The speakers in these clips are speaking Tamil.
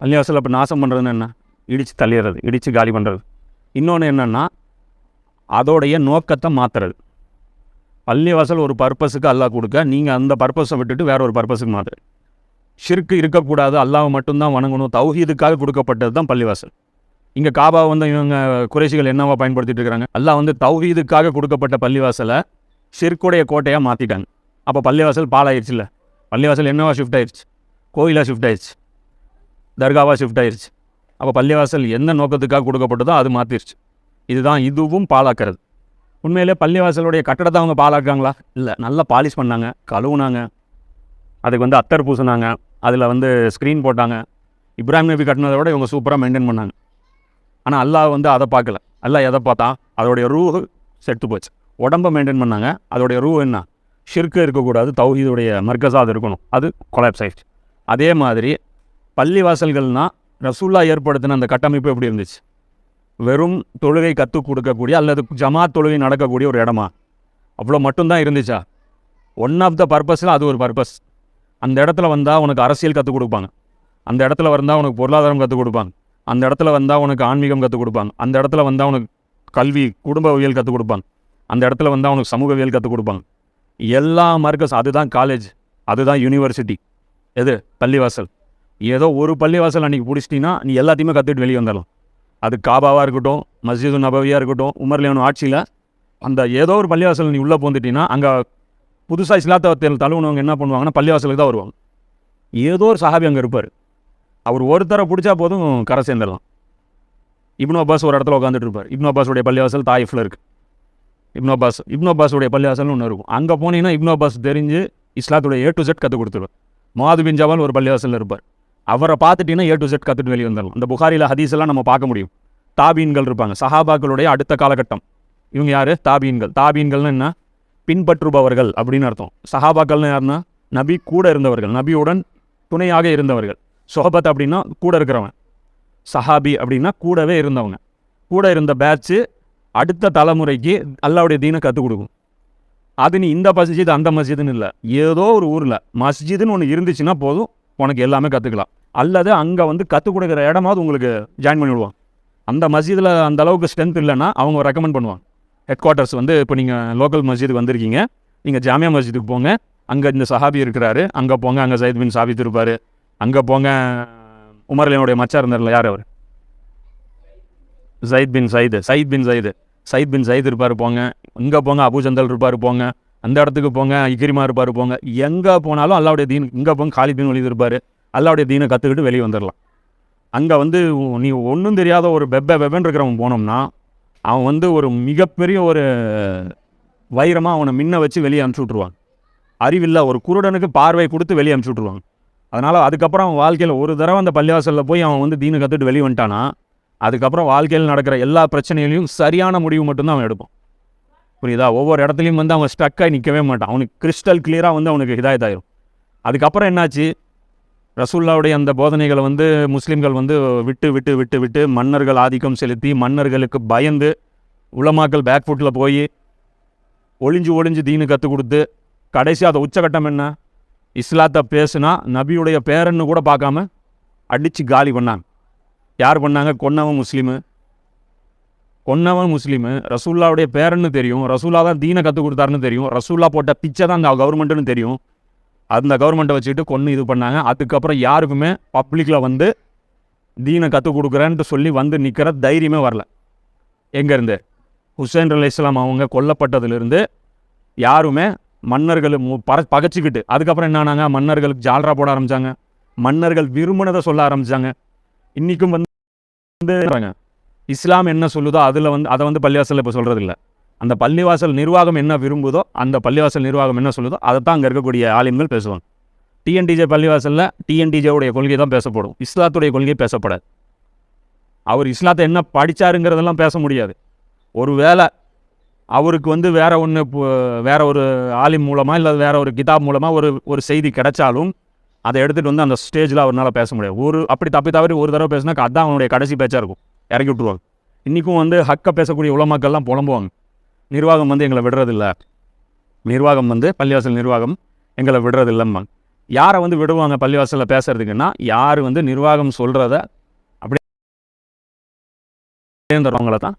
பள்ளிவாசல் இப்போ நாசம் பண்ணுறதுன்னு என்ன? இடித்து தள்ளிடுறது, இடித்து காலி பண்ணுறது. இன்னொன்று என்னென்னா அதோடைய நோக்கத்தை மாற்றுறது. பள்ளிவாசல் ஒரு பர்பஸுக்கு அல்லாஹ் கொடுக்க, நீங்கள் அந்த பர்பஸை விட்டுட்டு வேற ஒரு பர்பஸுக்கு மாற்றுறது. ஷிர்க்கு இருக்கக்கூடாது, அல்லாஹ் மட்டும்தான் வணங்கணும், தௌஹீதுக்காக கொடுக்கப்பட்டது தான் பள்ளிவாசல். இங்கே காபா வந்து இவங்க குறைஷிகள் என்னவா பயன்படுத்திட்டு இருக்கிறாங்க? அல்லாஹ் வந்து தௌஹீதுக்காக கொடுக்கப்பட்ட பள்ளிவாசலை ஷிர்க்குடைய கோட்டையாக மாற்றிட்டாங்க. அப்போ பள்ளிவாசல் பாலாயிருச்சு. இல்லை, பள்ளிவாசல் என்னவா ஷிஃப்ட் ஆயிடுச்சு? கோயிலாக ஷிஃப்ட் ஆயிடுச்சு, தர்காவாக ஷிஃப்ட் ஆயிடுச்சு. அப்போ பள்ளிவாசல் எந்த நோக்கத்துக்காக கொடுக்கப்பட்டதோ அது மாற்றிருச்சு. இதுவும் பாலாக்கிறது. உண்மையிலே பள்ளிவாசலுடைய கட்டடத்தை அவங்க பாலாக்காங்களா? இல்லை, நல்லா பாலிஷ் பண்ணாங்க, கழுவுனாங்க, அதுக்கு வந்து அத்தர் பூசினாங்க, அதில் வந்து ஸ்க்ரீன் போட்டாங்க. இப்ராஹிம் நபி கட்டினதை விட இவங்க சூப்பராக மெயின்டைன் பண்ணாங்க. ஆனால் அல்லாஹ் வந்து அதை பார்க்கல. அல்லாஹ் எதை பார்த்தா? அதோடைய ரூஹ் செத்து போச்சு. உடம்பை மெயின்டைன் பண்ணாங்க, அதோடைய ரூஹ் என்ன? ஷிர்க்கு இருக்கக்கூடாது, தௌஹீதுடைய மர்கஸாக அது இருக்கணும், அது கொலாப்ஸ் ஆயிடுச்சு. அதே மாதிரி பள்ளிவாசல்கள்னால் ரசூலுல்லாஹ் ஏற்படுத்தின அந்த கட்டமைப்பு எப்படி இருந்துச்சு? வெறும் தொழுகை கற்றுக் கொடுக்கக்கூடிய அல்லது ஜமாத் தொழுகை நடக்கக்கூடிய ஒரு இடமா? அவ்வளோ மட்டும்தான் இருந்துச்சா? ஒன் ஆஃப் த பர்பஸில் அது ஒரு பர்பஸ். அந்த இடத்துல வந்தால் உனக்கு அரசியல் கற்றுக் கொடுப்பாங்க, அந்த இடத்துல வந்தால் உனக்கு பொருளாதாரம் கற்றுக் கொடுப்பாங்க, அந்த இடத்துல வந்தால் உனக்கு ஆன்மீகம் கற்றுக் கொடுப்பாங்க, அந்த இடத்துல வந்தால் உனக்கு கல்வி குடும்பவியல் கற்றுக் கொடுப்பாங்க, அந்த இடத்துல வந்தால் உனக்கு சமூகவியல் கற்றுக் கொடுப்பாங்க. எல்லா மார்க்கஸ், அதுதான் காலேஜ், அதுதான் யூனிவர்சிட்டி. எது? பள்ளிவாசல். ஏதோ ஒரு பள்ளிவாசல் அன்றைக்கி பிடிச்சிட்டிங்கன்னா நீ எல்லாத்தையுமே கற்றுட்டு வெளியே வந்துடலாம். அது காபாவாக இருக்கட்டும், மஸ்ஜிது நபவியாக இருக்கட்டும், உமர் லியானு ஆட்சியில் அந்த ஏதோ ஒரு பள்ளிவாசல் நீ உள்ளே போந்துட்டிங்கன்னா அங்கே புதுசாக இஸ்லாத்தை தழுவுனவங்க என்ன பண்ணுவாங்கன்னா பள்ளிவாசலுக்கு தான் வருவாங்க. ஏதோ ஒரு சஹாபி அங்கே இருப்பார், அவர் ஒருத்தரை பிடிச்சா போதும் கரை சேர்ந்துடலாம். இப்னு அப்பாஸ் ஒரு இடத்துல உட்காந்துட்டு இருப்பார். இப்னு அப்பாஸுடைய பள்ளிவாசல் தாயிஃபில் இருக்குது. இப்னு அப்பாஸுடைய பள்ளிவாசல்னு ஒன்று இருக்கும். அங்கே போனீங்கன்னா இப்னு அப்பாஸ் தெரிஞ்சு இஸ்லாத்துடைய ஏ டு செட் கற்றுக் கொடுத்துருவார். முஆது பின் ஜபல் ஒரு பள்ளிவாசலில் இருப்பார். அவரை பார்த்துட்டிங்கன்னா ஏ டு செட் கற்றுட்டு வெளியே வந்துடலாம். இந்த புகாரியில் ஹதீஸெல்லாம் நம்ம பார்க்க முடியும். தாபீன்கள் இருப்பாங்க, சஹாபாக்களுடைய அடுத்த காலகட்டம். இவங்க யார்? தாபீன்கள். தாபீன்கள்னு என்ன? பின்பற்றுபவர்கள் அப்படின்னு அர்த்தம். சஹாபாக்கள்னு யாருன்னா நபி கூட இருந்தவர்கள், நபியுடன் துணையாக இருந்தவர்கள். சொஹபத் அப்படின்னா கூட இருக்கிறவன், சஹாபி அப்படின்னா கூடவே இருந்தவங்க. கூட இருந்த பேட்ச்சு அடுத்த தலைமுறைக்கு அல்லாஹ்வுடைய தீனை கற்றுக் கொடுக்கும். அது நீ இந்த மஸ்ஜித் அந்த மஸ்ஜிதுன்னு இல்லை, ஏதோ ஒரு ஊரில் மஸ்ஜிதுன்னு ஒன்று இருந்துச்சுன்னா போதும், உனக்கு எல்லாமே கற்றுக்கலாம். அல்லது அங்கே வந்து கற்றுக் கொடுக்குற இடமாவது உங்களுக்கு ஜாயின் பண்ணி விடுவாங்க. அந்த மஸ்ஜிதில் அந்த அளவுக்கு ஸ்ட்ரென்த் இல்லைன்னா அவங்க ரெக்கமெண்ட் பண்ணுவாங்க. ஹெட் குவார்ட்டர்ஸ் வந்து இப்போ நீங்கள் லோக்கல் மஸ்ஜிதுக்கு வந்திருக்கீங்க, நீங்கள் ஜாமியா மஸ்ஜிதுக்கு போங்க, அங்கே இந்த சஹாபி இருக்கிறாரு, அங்கே போங்க, அங்கே சைத் பின் சாபித் இருப்பார், அங்கே போங்க, உமர் லியானுடைய மச்சா இருந்தார்ல, யார் அவர்? சைத் பின் சைத் இருப்பார், போங்க. இங்கே போங்க, அபு ஜந்தல் இருப்பார், போங்க. அந்த இடத்துக்கு போங்க, இக்ரிமா இருப்பார், போங்க. எங்கே போனாலும் அல்லாஹ்வுடைய தீன். இங்கே போங்க, காலித் பின் வலீத் இருப்பார், அல்லாஹ்வுடைய தீனை கற்றுக்கிட்டு வெளியே வந்துடலாம். அங்கே வந்து நீ ஒன்றும் தெரியாத ஒரு பெப்பன்னு இருக்கிறவன் போனோம்னா அவன் வந்து ஒரு மிகப்பெரிய ஒரு வைரமாக அவனை மின்ன வச்சு வெளியே அனுப்பிச்சி விட்ருவாங்க. அறிவில்லை ஒரு குருடனுக்கு பார்வை கொடுத்து வெளியே அனுப்பிச்சி விட்ருவாங்க. அதனால் அதுக்கப்புறம் அவன் வாழ்க்கையில் ஒரு தடவை அந்த பள்ளிவாசலில் போய் அவன் வந்து தீனை கற்றுட்டு வெளியே வந்துட்டானா அதுக்கப்புறம் வாழ்க்கையில் நடக்கிற எல்லா பிரச்சனைகளையும் சரியான முடிவு மட்டும்தான் அவன் எடுப்பான். புரியுதா? ஒவ்வொரு இடத்துலையும் வந்து அவன் ஸ்டக்காகி நிற்கவே மாட்டான். அவனுக்கு கிறிஸ்டல் கிளியராக வந்து அவனுக்கு ஹிதாயத் ஆயிரும். அதுக்கப்புறம் என்னாச்சு? ரசூலுல்லாஹ்வுடைய அந்த போதனைகளை வந்து முஸ்லீம்கள் வந்து விட்டு விட்டு விட்டு விட்டு மன்னர்கள் ஆதிக்கம் செலுத்தி, மன்னர்களுக்கு பயந்து, உலமாக்கள் பேக் ஃபுட்டில் போய் ஒளிஞ்சு தீனு கற்றுக் கொடுத்து, கடைசி அதை உச்சகட்டம் என்ன? இஸ்லாத்தை பேசுனா நபியுடைய பேரன்னு கூட பார்க்காம அடித்து காலி பண்ணாங்க. யார் பண்ணாங்க? கொன்னவன் முஸ்லீமு. ரசூலுல்லாஹ்வுடைய பேரன்னு தெரியும், ரசூலா தான் தீனை கற்றுக் கொடுத்தாருன்னு தெரியும், ரசூல்லா போட்ட பிச்சை தான் அந்த கவர்மெண்ட்டுன்னு தெரியும். அந்த கவர்மெண்ட்டை வச்சுக்கிட்டு கொன்று இது பண்ணாங்க. அதுக்கப்புறம் யாருக்குமே பப்ளிக்கில் வந்து தீனை கற்றுக் கொடுக்குறேன்ட்டு சொல்லி வந்து நிற்கிற தைரியமே வரல. எங்கேருந்து? ஹுசைன் அலைஹிஸ்ஸலாம் அவங்க கொல்லப்பட்டதுலேருந்து யாருமே மன்னர்கள் பகைச்சிக்கிட்டு, அதுக்கப்புறம் என்ன ஆனாங்க? மன்னர்களுக்கு ஜால்ரா போட ஆரம்பித்தாங்க, மன்னர்கள் விரும்பினதை சொல்ல ஆரம்பித்தாங்க. இன்றைக்கும் வந்து இஸ்லாம் என்ன சொல்லுதோ அதில் வந்து அதை வந்து பள்ளிவாசலில் இப்போ சொல்கிறதில்ல. அந்த பள்ளிவாசல் நிர்வாகம் என்ன விரும்புதோ, அந்த பள்ளிவாசல் நிர்வாகம் என்ன சொல்லுதோ அதை தான் அங்கே இருக்கக்கூடிய ஆலிம்கள் பேசுவாங்க. டிஎன்டிஜே பள்ளிவாசலில் டிஎன்டிஜேவுடைய கொள்கை தான் பேசப்படும், இஸ்லாத்துடைய கொள்கை பேசப்படாது. அவர் இஸ்லாத்தை என்ன படித்தாருங்கிறதெல்லாம் பேச முடியாது. ஒரு வேளை அவருக்கு வந்து வேற ஒரு ஆலிம் மூலமாக இல்லை வேற ஒரு கிதாப் மூலமாக ஒரு செய்தி கிடைச்சாலும் அதை எடுத்துகிட்டு வந்து அந்த ஸ்டேஜில் அவரால் பேச முடியாது. அப்படி தவறி ஒரு தடவை பேசினா அதுதான் அவனுடைய கடைசி பேச்சாக இருக்கும், இறக்கி விட்டுருவாங்க. இன்றைக்கும் வந்து ஹக்கை பேசக்கூடிய உலமாக்கள்லாம் புலம்புவாங்க, நிர்வாகம் வந்து எங்களை விடுறதில்ல, நிர்வாகம் வந்து பள்ளிவாசல் நிர்வாகம் எங்களை விடுறதில்லம்மா. யாரை வந்து விடுவாங்க பள்ளிவாசலில் பேசுறதுக்குன்னா, யார் வந்து நிர்வாகம் சொல்கிறத அப்படியே தருவாங்கள தான்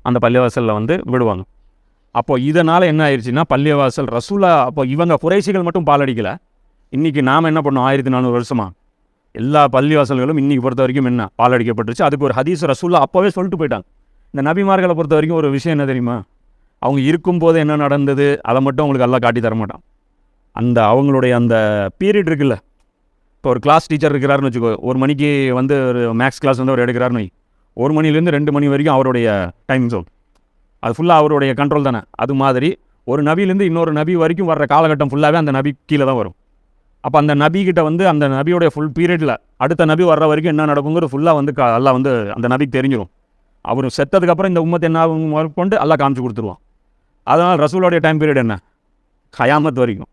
அந்த பள்ளிவாசலில் வந்து விடுவாங்க. அப்போது இதனால் என்ன ஆயிடுச்சுன்னா, பள்ளிவாசல் ரசூலா அப்போ இவங்க குறைசிகள் மட்டும் பாலடிக்கலை. இன்றைக்கி நாம் என்ன பண்ணோம் 1400 வருஷமாக எல்லா பள்ளிவாசல்களும் இன்றைக்கி பொறுத்த வரைக்கும் என்ன பாலடிக்கப்பட்டுருச்சு. அதுக்கு ஒரு ஹதீஸ் ரசூலா அப்போவே சொல்லிட்டு போயிட்டாங்க. இந்த நபிமார்களை பொறுத்த வரைக்கும் ஒரு விஷயம் என்ன தெரியுமா, அவங்க இருக்கும்போது என்ன நடந்தது அதை மட்டும் அவங்களுக்கு எல்லாம் காட்டி தர மாட்டான். அந்த அவங்களுடைய அந்த பீரியட் இருக்குல்ல, இப்போ ஒரு கிளாஸ் டீச்சர் இருக்கிறாருன்னு வச்சுக்கோ, 1 மணிக்கு வந்து ஒரு மேக்ஸ் கிளாஸ் வந்து அவர் எடுக்கிறாருன்னு 1 மணிலேருந்து 2 மணி வரைக்கும் அவருடைய டைம் ஜோன், அது ஃபுல்லாக அவருடைய கண்ட்ரோல் தானே. அது மாதிரி ஒரு நபிலேருந்து இன்னொரு நபி வரைக்கும் வர்ற காலகட்டம் ஃபுல்லாகவே அந்த நபி கீழே தான் வரும். அப்போ அந்த நபிக்கிட்ட வந்து அந்த நபியோடைய ஃபுல் பீரியடில் அடுத்த நபி வர்ற வரைக்கும் என்ன நடக்குங்கிறது ஃபுல்லாக வந்து எல்லாம் வந்து அந்த நபிக்கு தெரிஞ்சிடும். அவர் செத்ததுக்கப்புறம் இந்த உம்மத்தை என்ன கொண்டு எல்லாம் காமிச்சு கொடுத்துருவான். அதனால் ரசூலோடைய டைம் பீரியட் என்ன, கயாமத் வரைக்கும்.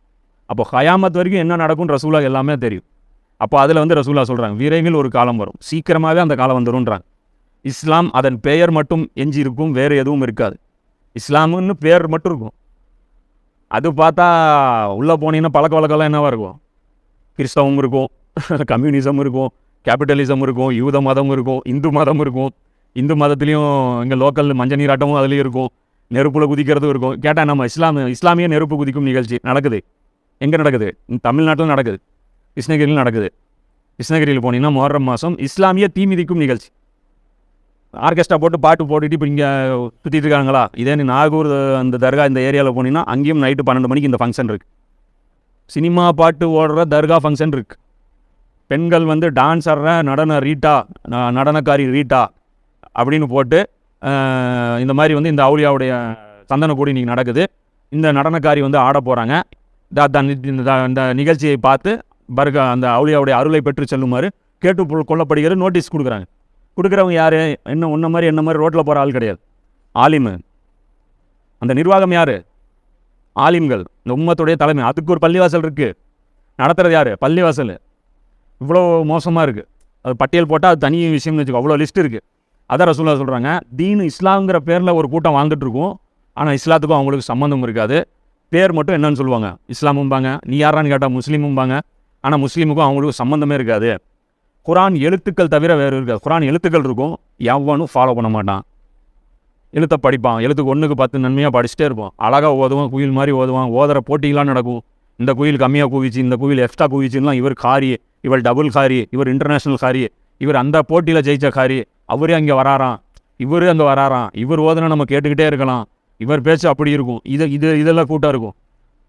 அப்போ கயாமத் வரைக்கும் என்ன நடக்கும்னு ரசூலா எல்லாமே தெரியும். அப்போ அதில் வந்து ரசூலா சொல்கிறாங்க, விரைவில் ஒரு காலம் வரும், சீக்கிரமாகவே அந்த காலம் வந்துடும்ன்றாங்க. இஸ்லாம் அதன் பெயர் மட்டும் எஞ்சி இருக்கும், வேறு எதுவும் இருக்காது. இஸ்லாமுன்னு பேர் மட்டும் இருக்கும். அது பார்த்தா உள்ளே போனீங்கன்னா பழக்க வழக்கம்லாம் என்னவாக இருக்கும், கிறிஸ்தவம் இருக்கும், கம்யூனிசம் இருக்கும், கேபிட்டலிசம் இருக்கும், யூத மதம் இருக்கும், இந்து மதம் இருக்கும். இந்து மதத்துலேயும் இங்கே லோக்கல் மஞ்சள் நீராட்டமும் அதுலேயும் இருக்கும், நெருப்பில் குதிக்கிறதும் இருக்கும். கேட்டால் நம்ம இஸ்லாமிய நெருப்பு குதிக்கும் நிகழ்ச்சி நடக்குது. எங்கே நடக்குது, தமிழ்நாட்டில் நடக்குது, கிருஷ்ணகிரியில் நடக்குது. கிருஷ்ணகிரியில் போனீங்கன்னா முஹர்ரம் மாதம் இஸ்லாமிய தீ மிதிக்கும் நிகழ்ச்சி. ஆர்கெஸ்ட்ரா போட்டு பாட்டு போட்டுட்டு இப்போ இங்கே சுற்றிட்டு இருக்காங்களா. இதே நீ நாகூர் அந்த தர்கா இந்த ஏரியாவில் போனீங்கன்னா அங்கேயும் நைட்டு 12 மணிக்கு இந்த ஃபங்க்ஷன் இருக்குது. சினிமா பாட்டு ஓடுற தர்கா ஃபங்க்ஷன் இருக்குது. பெண்கள் வந்து டான்ஸ் ஆடுற நடனக்காரி ரீட்டா அப்படின்னு போட்டு இந்த மாதிரி வந்து இந்த அவுலியாவுடைய சந்தன கூடி இன்றைக்கி நடக்குது. இந்த நடனக்காரி வந்து ஆட போகிறாங்க. இந்த நிகழ்ச்சியை பார்த்து அந்த அவுலியாவுடைய அருளை பெற்று செல்லுமாறு கேட்டு கொள்ளப்படுகிற நோட்டீஸ் கொடுக்குறாங்க. கொடுக்குறவங்க யார், என்ன என்ன மாதிரி ரோட்டில் போகிற ஆள் கிடையாது, ஆலிமு. அந்த நிர்வாகம் யார், ஆலிம்கள், இந்த உம்மத்துடைய தலைமை. அதுக்கு ஒரு பள்ளிவாசல் இருக்குது, நடத்துகிறது யார், பள்ளிவாசல். இவ்வளோ மோசமாக இருக்குது. அது பட்டியல் போட்டால் அது தனி விஷயம்னு வச்சுக்கோ, அவ்வளோ லிஸ்ட் இருக்குது. அதான் ரசூலுல்லாஹ் சொல்கிறாங்க, தீன் இஸ்லாம்ங்கிற பேரில் ஒரு கூட்டம் வாழ்ந்துட்டுருக்கும், ஆனால் இஸ்லாத்துக்கும் அவங்களுக்கு சம்மந்தம் இருக்காது. பேர் மட்டும் என்னன்னு சொல்லுவாங்க, இஸ்லாமும்பாங்க. நீ யாரான்னு கேட்டால் முஸ்லீமும்பாங்க. ஆனால் முஸ்லீமுக்கும் அவங்களுக்கு சம்மந்தமே இருக்காது. குரான் எழுத்துக்கள் தவிர வேறு இருக்காது. குரான் எழுத்துக்கள் இருக்கும், எவனும் ஃபாலோ பண்ண மாட்டான். எழுத்தை படிப்பான், எழுத்துக்கு 1க்கு 10 நன்மையாக படிச்சுட்டே இருப்பான். அழகாக ஓதுவான், குயில் மாதிரி ஓதுவான். ஓதுற போட்டிலாம் நடக்கும். இந்த குயில் கம்மியாக கூவிச்சு, இந்த குயில் எக்ஸ்ட்ரா கூவிச்சுலாம், இவர் காரி, இவர் டபுள் காரி, இவர் இன்டர்நேஷ்னல் காரி, இவர் அந்த போட்டியில் ஜெயிச்ச காரி, அவரே அங்கே வராராம், இவரு அங்கே வராராம், இவர் ஓதுனா நம்ம கேட்டுக்கிட்டே இருக்கலாம், இவர் பேச்சு அப்படி இருக்கும். இதெல்லாம் கூட்டம் இருக்கும்.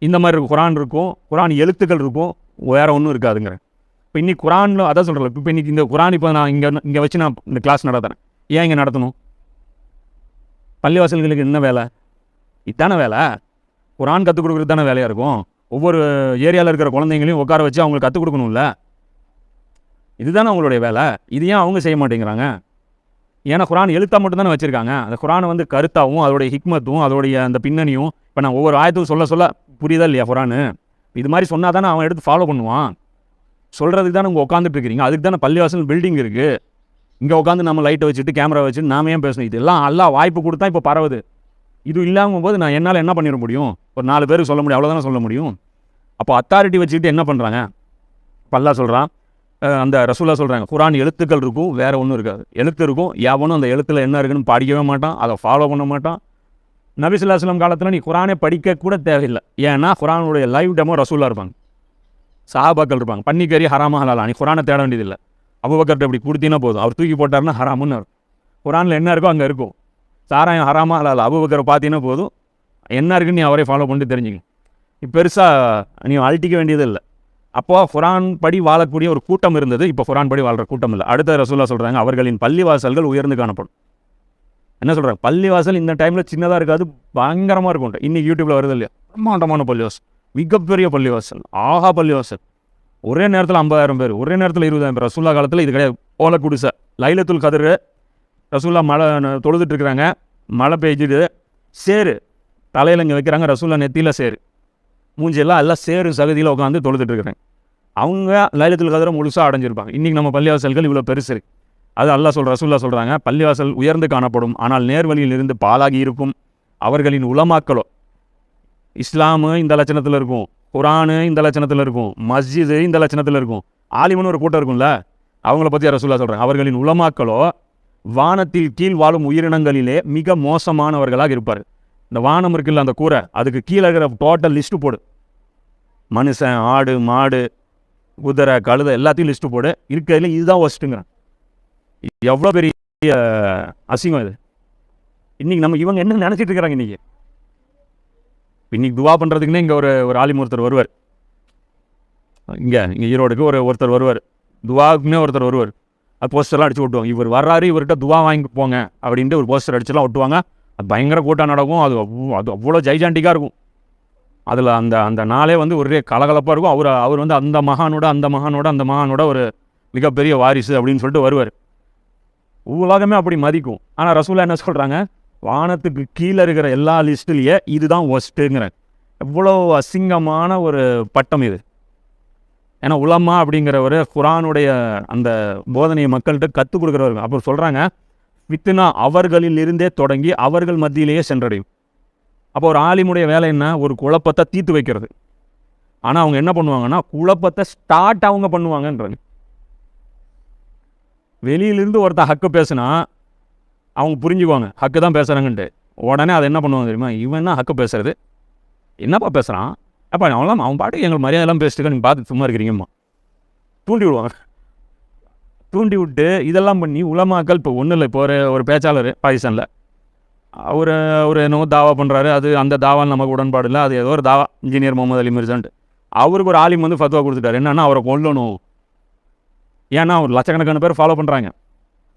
இந்த மாதிரி இருக்கும். குரான் இருக்கும், குரான் எழுத்துக்கள் இருக்கும், வேறு ஒன்றும் இருக்காதுங்கிற. இப்போ இன்னைக்கு குரானில் அதான் சொல்கிறேன். இப்போ இன்றைக்கி இந்த குரான் இப்போ நான் இங்கே வச்சு நான் இந்த கிளாஸ் நடத்துகிறேன். ஏன் இங்கே நடத்தணும்? பள்ளிவாசல்களுக்கு என்ன வேலை? இதுதானே வேலை. குரான் கற்றுக் கொடுக்குறது தானே வேலையாக இருக்கும். ஒவ்வொரு ஏரியாவில் இருக்கிற குழந்தைங்களையும் உட்கார வச்சு அவங்களுக்கு கற்றுக் கொடுக்கணும்ல. இதுதானே அவங்களுடைய வேலை. இது ஏன் அவங்க செய்ய மாட்டேங்கிறாங்க? ஏன்னா குரான் எழுத்தாக மட்டும் தானே வச்சுருக்காங்க. அந்த குரானை வந்து கருத்தாகவும் அதோடைய ஹிக்மத்தும் அதோடைய அந்த பின்னணியும் இப்போ நான் ஒவ்வொரு ஆயத்தும் சொல்ல புரியுதா இல்லையா? குரானு இது மாதிரி சொன்னால் தானே அவன் எடுத்து ஃபாலோ பண்ணுவான். சொல்கிறதுக்கு தானே உங்கள் உட்காந்துட்டு இருக்கிறீங்க. அதுக்கு தானே பள்ளிவாசல் பில்டிங் இருக்குது. இங்கே உட்காந்து நம்ம லைட்டை வச்சுட்டு கேமரா வச்சுட்டு நாம ஏன் பேசணும்? இதெல்லாம் நல்லா வாய்ப்பு கொடுத்தா இப்போ பரவுது. இது இல்லாமல் போது நான் என்னால் என்ன பண்ணிட முடியும்? ஒரு 4 பேருக்கு சொல்ல முடியும், அவ்வளோதானே சொல்ல முடியும். அப்போ அத்தாரிட்டி வச்சுக்கிட்டு என்ன பண்ணுறாங்க? பல்லா சொல்கிறான், அந்த ரசூலா சொல்கிறாங்க, குரான் எழுத்துக்கள் இருக்கும், வேறு ஒன்றும் இருக்காது. எழுத்து இருக்கும், எவனும் அந்த எழுத்தில் என்ன இருக்குன்னு படிக்கவே மாட்டான், அதை ஃபாலோ பண்ண மாட்டான். நபி ஸல்லல்லாஹு அலைஹி வஸல்லம் காலத்தில் நீ குரானே படிக்க கூட தேவையில்லை. ஏன்னா குரானுடைய லைவ் டெமோ ரசூலா இருப்பாங்க, சஹாபாக்கள் இருப்பாங்க. பன்னிக்கறி ஹராமா ஹலாலா, நீ குரானை தேட வேண்டியதில்லை. அபூபக்கர்ட்ட இப்படி கொடுத்தீங்கன்னா போதும், அவர் தூக்கி போட்டார்னா ஹராமுன்னு இருக்கும். குரானில் என்ன இருக்கோ அங்கே இருக்கும். சாராயம் ஹராமா ஹலாலா, அபூபக்கரை பார்த்தீங்கன்னா போதும், என்ன இருக்குன்னு நீ அவரே ஃபாலோ பண்ணிட்டு தெரிஞ்சுங்க. இப்போ பெருசாக நீ அழட்டிக்க வேண்டியது இல்லை. அப்போது குரான் படி வாழக்கூடிய ஒரு கூட்டம் இருந்தது, இப்போ குரான் படி வாழ்கிற கூட்டம் இல்லை. அடுத்த ரசூலா சொல்கிறாங்க, அவர்களின் பள்ளிவாசல்கள் உயர்ந்து காணப்படும். என்ன சொல்கிறாங்க? பள்ளிவாசல் இந்த டைமில் சின்னதாக இருக்காது, பயங்கரமாக இருக்கும். இன்றைக்கி யூடியூப்பில் வருது இல்லையா, பிரம்மாண்டமான பள்ளிவாசல், மிகப்பெரிய பள்ளிவாசல், ஆஹா பள்ளிவாசல். ஒரே நேரத்தில் 50,000 பேர், ஒரே நேரத்தில் 20,000 பேர். ரசூல்லா காலத்தில் இது கிடையாது. ஓலை குடிசை, லைலத்துல் கதிர், ரசூல்லா மழை தொழுதுட்டு இருக்கிறாங்க, மழை பெய்ஞ்சிடு, சேரு தலையில் இங்கே வைக்கிறாங்க, ரசூல்லா நெத்தியில் சேரு, மூஞ்சியெல்லாம் எல்லாம் சேரு சகதியில் உட்காந்து தொழுதுட்டு இருக்கிறாங்க. அவங்க லைலத்துல் கதிரை முழுசாக அடைஞ்சிருப்பாங்க. இன்றைக்கி நம்ம பள்ளிவாசல்கள் இவ்வளோ பெருசு இருக்குது. அது அல்லாஹ் ரசூல்லா சொல்கிறாங்க, பள்ளிவாசல் உயர்ந்து காணப்படும், ஆனால் நேர்வழியில் இருந்து பாலாகி இருக்கும். அவர்களின் உலமாக்களோ இஸ்லாமு இந்த லட்சணத்தில் இருக்கும், குரானு இந்த லட்சணத்தில் இருக்கும், மஸ்ஜிது இந்த லட்சணத்தில் இருக்கும், ஆலிமன்னு ஒரு கூட்டம் இருக்கும்ல, அவங்கள பற்றி ரசூலுல்லாஹ் சொல்கிறாங்க. அவர்களின் உலமாக்களோ வானத்தில் கீழ் வாழும் உயிரினங்களிலே மிக மோசமானவர்களாக இருப்பார். இந்த வானம் இருக்குல்ல, அந்த கூரை, அதுக்கு கீழே இருக்கிற டோட்டல் லிஸ்ட்டு போடு. மனுஷன், ஆடு, மாடு, குதிரை, கழுதை எல்லாத்தையும் லிஸ்ட்டு போடு. இருக்கிறதுல இதுதான் ஒஸ்ட்டுங்கிறான். எவ்வளோ பெரிய அசிங்கம் இது. இன்றைக்கி இவங்க என்ன நினச்சிட்டு இருக்கிறாங்க? இன்றைக்கி துவா பண்ணுறதுக்குன்னே இங்கே ஒரு ஆலிம் ஒருத்தர் வருவார். இங்கே ஈரோடுக்கு ஒருத்தர் வருவார். துவாவுக்குன்னே ஒருத்தர் வருவார். அது போஸ்டர்லாம் அடிச்சு ஒட்டுவாங்க. இவர் வர்றாரு, இவர்கிட்ட துவா வாங்கி போங்க அப்படின்ட்டு ஒரு போஸ்டர் அடிச்சுலாம் ஒட்டுவாங்க. அது பயங்கர கூட்டம் நடக்கும். அது அவ்வளோ ஜைஜாண்டிக்காக இருக்கும். அதில் அந்த நாளே ஒரே கலகலப்பாக இருக்கும். அவர் அந்த மகானோட ஒரு மிகப்பெரிய வாரிசு அப்படின்னு சொல்லிட்டு வருவார். உலகமே அப்படி மதிக்கும். ஆனால் ரசூலுல்லாஹ் என்ன சொல்கிறாங்க? வானத்துக்கு கீழே இருக்கிற எல்லா லிஸ்ட்டுலேயே இதுதான் ஒஸ்ட்டுங்கிறாங்க. எவ்வளோ அசிங்கமான ஒரு பட்டம் இது. ஏன்னா உலமா அப்படிங்கிறவர் குரானுடைய அந்த போதனையை மக்கள்கிட்ட கற்றுக் கொடுக்குறவர்கள். அப்புறம் சொல்கிறாங்க, ஃபித்னா அவர்களில் இருந்தே தொடங்கி அவர்கள் மத்தியிலேயே சென்றடையும். அப்போ ஒரு ஆலிமுடைய வேலை என்ன? ஒரு குழப்பத்தை தீர்த்து வைக்கிறது. ஆனால் அவங்க என்ன பண்ணுவாங்கன்னா, குழப்பத்தை ஸ்டார்ட் அவங்க பண்ணுவாங்கன்றாங்க. வெளியிலிருந்து ஒருத்தர் ஹக்கு பேசுனா அவங்க புரிஞ்சுக்குவாங்க, ஹக்கு தான் பேசுகிறாங்கன்ட்டு. உடனே அதை என்ன பண்ணுவாங்க தெரியுமா? இவன் என்ன ஹக்கு பேசுறது, என்னப்பா பேசுகிறான், அப்போ அவன் பாட்டு எங்களுக்கு மரியாதையெல்லாம் பேசிட்டுக்க, நீங்கள் பார்த்து சும்மா இருக்கிறீங்கம்மா, தூண்டி விடுவாங்க. தூண்டி விட்டு இதெல்லாம் பண்ணி உலமாக்கள் இப்போ ஒன்றும் இல்லை. இப்போ ஒரு பேச்சாளர் பாகிஸ்தானில் அவர் என்னவோ தாவா பண்ணுறாரு. அந்த தாவா நமக்கு உடன்பாடு இல்லை. அது ஏதோ ஒரு தாவா, இன்ஜினியர் முகமது அலி மிர்சான்ட்டு. அவருக்கு ஒரு ஆலிம் ஃபத்வா கொடுத்துட்டார். என்னன்னா, அவரை கொல்லணும். ஏன்னா அவர் லட்சக்கணக்கான பேர் ஃபாலோ பண்ணுறாங்க.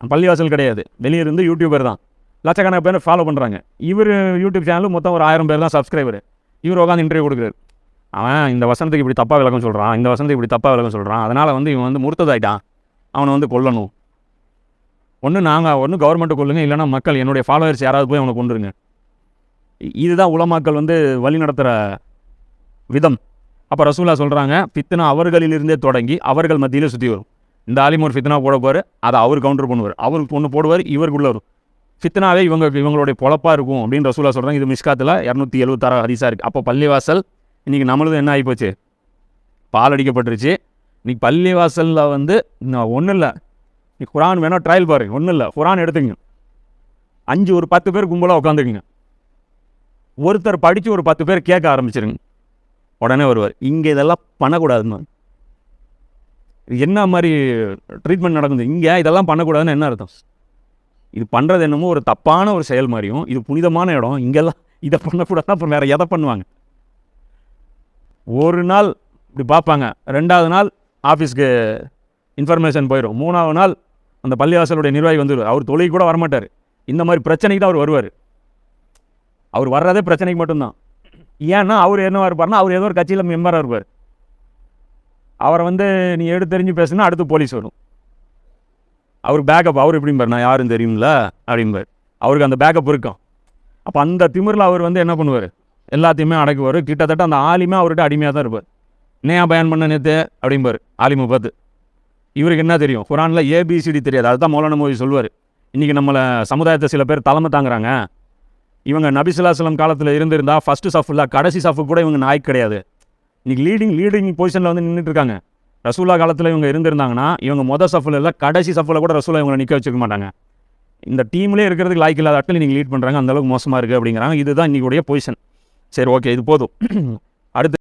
பள்ளிவாசல் கிடையாது, வெளியே இருந்து யூடியூபர் தான். லட்சக்கணக்கான பேர் ஃபாலோ பண்ணுறாங்க. இவர் யூடியூப் சேனல் மொத்தம் ஒரு 1000 பேர் தான் சப்ஸ்கிரைபர். இவர் உட்காந்து இன்டர்வியூ கொடுக்குறாரு. அவன் இந்த வசனத்துக்கு இப்படி தப்பாக விளக்கம் சொல்கிறான், இந்த வசனத்துக்கு இப்படி தப்பாக விளக்கம் சொல்கிறான், அதனால் இவன் முர்த்ததாயிட்டான், அவனை கொல்லணும். ஒன்று கவர்மெண்ட்டு கொல்லுங்க, இல்லைனா மக்கள், என்னுடைய ஃபாலோவர்ஸ் யாராவது போய் அவனை கொண்டுருங்க. இதுதான் உலமாக்கள் வழி நடத்துகிற விதம். அப்போ ரசூலுல்லாஹ் சொல்கிறாங்க, ஃபித்னா அவர்களிலிருந்தே தொடங்கி அவர்கள் மத்தியில் சுற்றி வரும். இந்த ஆலிம் ஒரு ஃபித்னா போடுவார், அதை அவர் கவுண்டர் பண்ணுவார். அவருக்கு ஒன்று போடுவார், இவருக்குள்ளே வரும். ஃபித்னாவே இவங்களுடைய பொழப்பாக இருக்கும் அப்படின்னு ரசூலுல்லாஹ் சொல்கிறாங்க. இது மிஷ்காத்தில் 276 ஹதீஸாக இருக்குது. அப்போ பள்ளிவாசல் இன்றைக்கி நம்மளது என்ன ஆகிப்போச்சு? பால் அடிக்கப்பட்டுருச்சு. இன்றைக்கி பள்ளிவாசலில் ஒன்றும் இல்லை, நீ குரான் வேணால் ட்ரையல் பாருங்க, ஒன்றும் இல்லை, குரான் எடுத்துங்க, ஒரு 10 பேர் கும்பலாக உட்காந்துக்குங்க, ஒருத்தர் படித்து ஒரு 10 பேர் கேட்க ஆரம்பிச்சிருங்க, உடனே வருவார். இங்கே இதெல்லாம் பண்ணக்கூடாதுன்னு என்ன மாதிரி ட்ரீட்மெண்ட் நடக்குது? இங்கே இதெல்லாம் பண்ணக்கூடாதுன்னு என்ன அர்த்தம்? இது பண்ணுறது என்னமோ ஒரு தப்பான ஒரு செயல் மாதிரியும், இது புனிதமான இடம், இங்கெல்லாம் இதை பண்ணக்கூடாதுன்னா அப்புறம் வேறு எதை பண்ணுவாங்க? ஒரு நாள் இப்படி பார்ப்பாங்க, 2வது நாள் ஆஃபீஸ்க்கு இன்ஃபர்மேஷன் போயிடும், 3வது நாள் அந்த பள்ளிவாசலுடைய நிர்வாகி வந்துடுவார். அவர் தொழில் கூட வரமாட்டார். இந்த மாதிரி பிரச்சனைக்கு தான் அவர் வருவார். அவர் வர்றதே பிரச்சனைக்கு மட்டும்தான். ஏன்னா அவர் என்னவா இருப்பார்னா, அவர் ஏதோ ஒரு கட்சியில் மெம்பராக இருப்பார். அவரை நீ எடுத்தெறிஞ்சு பேசுனா அடுத்து போலீஸ் வரும். அவர் பேக்கப், அவர் எப்படிம்பார், நான் யாரும் தெரியும்ல அப்படிம்பார். அவருக்கு அந்த பேக்கப் இருக்கும். அப்போ அந்த திமிரில் அவர் என்ன பண்ணுவார்? எல்லாத்தையுமே அடக்குவார். கிட்டத்தட்ட அந்த ஆலிமே அவர்கிட்ட அடிமையாக தான் இருப்பார். என்னையா பயன் பண்ண நேற்று அப்படிம்பார் ஆலிமை பார்த்து. இவருக்கு என்ன தெரியும்? குரானில் ஏபிசிடி தெரியாது. அதுதான் மௌலானா மௌலவி சொல்வார். இன்றைக்கி நம்மளை சமுதாயத்தை சில பேர் தலைமை தாங்குறாங்க. இவங்க நபி ஸல்லல்லாஹு அலைஹி வஸல்லம் காலத்தில் இருந்திருந்தால் ஃபஸ்ட்டு சஃப் இல்லை, கடைசி சஃபு கூட இவங்க நாய்க்கு கிடையாது. இன்றைக்கி லீடிங் பொசிஷனில் நின்றுட்டு இருக்காங்க. ரசூலுல்லாஹ் காலத்தில் இவங்க இருந்திருந்தாங்கன்னா இவங்க மொதல் சஃபில் இல்லை, கடைசி சஃபில் கூட ரசூலுல்லாஹ் இவங்களை நிற்க வச்சுக்க மாட்டாங்க. இந்த டீம்லேயே இருக்கிறதுக்கு லாய்க்கு இல்லாத ஆட்கள் நீங்கள் லீட் பண்ணுறாங்க, அந்தளவுக்கு மோசமாக இருக்குது அப்படிங்கிறாங்க. இதுதான் இன்றைக்குடைய பொசிஷன். சரி, ஓகே, இது போதும். அடுத்து